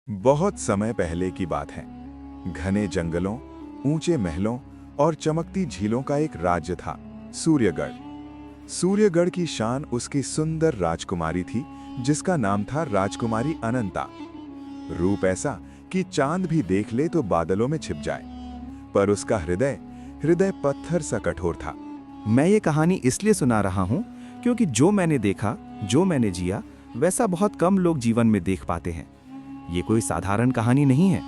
बहुत समय पहले की बात है। घने जंगलों, ऊंचे महलों और चमकती झीलों का एक राज्य था, सूर्यगढ़। सूर्यगढ़ की शान उसकी सुंदर राजकुमारी थी, जिसका नाम था राजकुमारी अनंता। रूप ऐसा कि चांद भी देख ले तो बादलों में छिप जाए, पर उसका हृदय हृदय पत्थर सा कठोर था। मैं ये कहानी इसलिए सुना रहा हूँ क्योंकि जो मैंने देखा, जो मैंने जिया, वैसा बहुत कम लोग जीवन में देख पाते हैं। ये कोई साधारण कहानी नहीं है।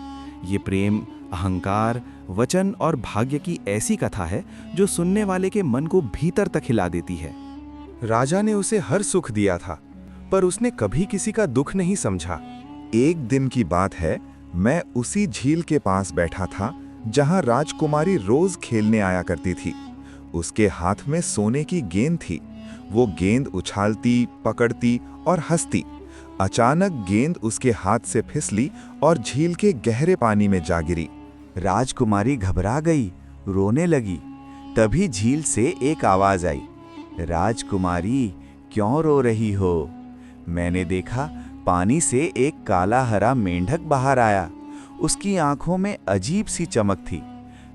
ये प्रेम, अहंकार, वचन और भाग्य की ऐसी कथा है जो सुनने वाले के मन को भीतर तक हिला देती है। राजा ने उसे हर सुख दिया था, पर उसने कभी किसी का दुख नहीं समझा। एक दिन की बात है, मैं उसी झील के पास बैठा था जहां राजकुमारी रोज खेलने आया करती थी। उसके हाथ में सोने की गेंद थी। वो गेंद उछालती, पकड़ती और हंसती। अचानक गेंद उसके हाथ से फिसली और झील के गहरे पानी में जा गिरी। राजकुमारी घबरा गई, रोने लगी। तभी झील से एक आवाज आई, राजकुमारी, क्यों रो रही हो? मैंने देखा पानी से एक काला हरा मेंढक बाहर आया। उसकी आंखों में अजीब सी चमक थी।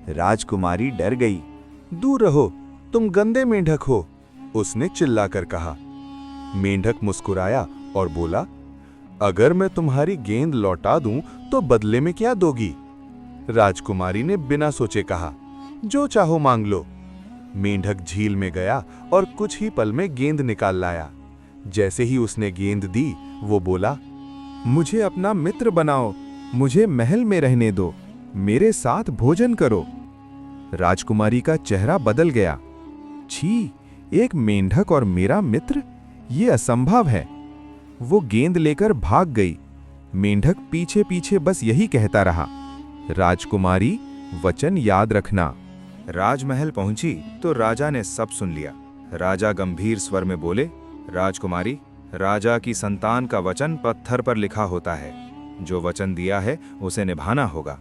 राजकुमारी डर गई। दूर रहो, तुम गंदे मेंढक हो, उसने चिल्लाकर कहा। मेंढक मुस्कुराया और बोला, अगर मैं तुम्हारी गेंद लौटा दूं तो बदले में क्या दोगी? राजकुमारी ने बिना सोचे कहा, जो चाहो मांग लो। मेंढक झील में गया और कुछ ही पल में गेंद निकाल लाया। जैसे ही उसने गेंद दी, वो बोला, मुझे अपना मित्र बनाओ, मुझे महल में रहने दो, मेरे साथ भोजन करो। राजकुमारी का चेहरा बदल गया। छी, एक मेंढक और मेरा मित्र? ये असंभव है। वो गेंद लेकर भाग गई। मेंढक पीछे पीछे बस यही कहता रहा, राजकुमारी, वचन याद रखना। राजमहल पहुंची तो राजा ने सब सुन लिया। राजा गंभीर स्वर में बोले, राजकुमारी, राजा की संतान का वचन पत्थर पर लिखा होता है। जो वचन दिया है उसे निभाना होगा।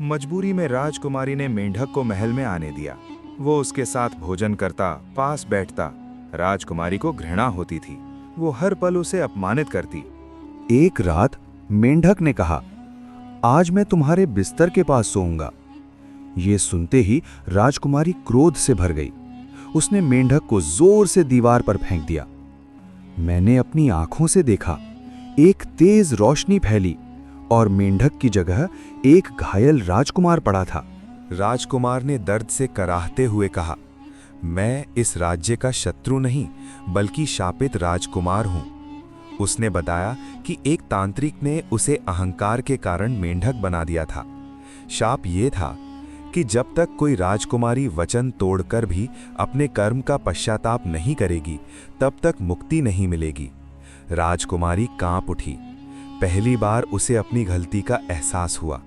मजबूरी में राजकुमारी ने मेंढक को महल में आने दिया। वो उसके साथ भोजन करता, पास बैठता। राजकुमारी को घृणा होती थी। वो हर पल उसे अपमानित करती। एक रात मेंढक ने कहा, आज मैं तुम्हारे बिस्तर के पास सोऊंगा। ये सुनते ही राजकुमारी क्रोध से भर गई। उसने मेंढक को जोर से दीवार पर फेंक दिया। मैंने अपनी आंखों से देखा, एक तेज रोशनी फैली और मेंढक की जगह एक घायल राजकुमार पड़ा था। राजकुमार ने दर्द से कराहते हुए कहा, मैं इस राज्य का शत्रु नहीं, बल्कि शापित राजकुमार हूं। उसने बताया कि एक तांत्रिक ने उसे अहंकार के कारण मेंढक बना दिया था। शाप ये था कि जब तक कोई राजकुमारी वचन तोड़कर भी अपने कर्म का पश्चाताप नहीं करेगी, तब तक मुक्ति नहीं मिलेगी। राजकुमारी कांप उठी। पहली बार उसे अपनी गलती का एहसास हुआ।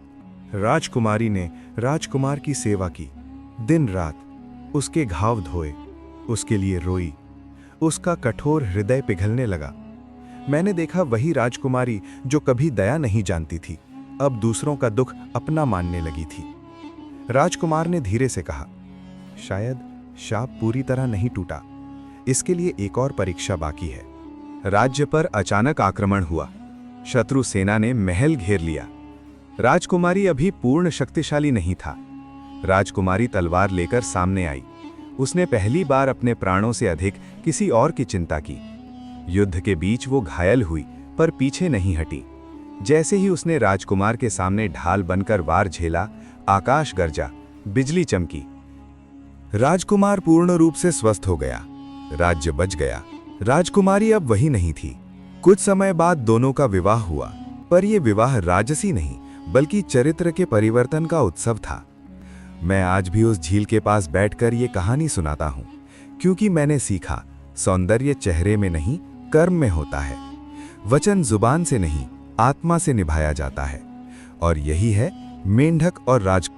राजकुमारी ने राजकुमार की सेवा की, दिन रात उसके घाव धोए, उसके लिए रोई। उसका कठोर हृदय पिघलने लगा। मैंने देखा वही राजकुमारी जो कभी दया नहीं जानती थी, अब दूसरों का दुख अपना मानने लगी थी। राजकुमार ने धीरे से कहा, शायद शाप पूरी तरह नहीं टूटा, इसके लिए एक और परीक्षा बाकी है। राज्य पर अचानक आक्रमण हुआ। शत्रु सेना ने महल घेर लिया। राजकुमारी अभी पूर्ण शक्तिशाली नहीं था। राजकुमारी तलवार लेकर सामने आई। उसने पहली बार अपने प्राणों से अधिक किसी और की चिंता की। युद्ध के बीच वो घायल हुई, पर पीछे नहीं हटी। जैसे ही उसने राजकुमार के सामने ढाल बनकर वार झेला, आकाश गरजा, बिजली चमकी। राजकुमार पूर्ण रूप से स्वस्थ हो गया। राज्य बच गया। राजकुमारी अब वही नहीं थी। कुछ समय बाद दोनों का विवाह हुआ, पर यह विवाह राजसी नहीं, बल्कि चरित्र के परिवर्तन का उत्सव था। मैं आज भी उस झील के पास बैठकर ये कहानी सुनाता हूँ, क्योंकि मैंने सीखा, सौंदर्य चेहरे में नहीं, कर्म में होता है। वचन जुबान से नहीं, आत्मा से निभाया जाता है। और यही है मेंढक और राज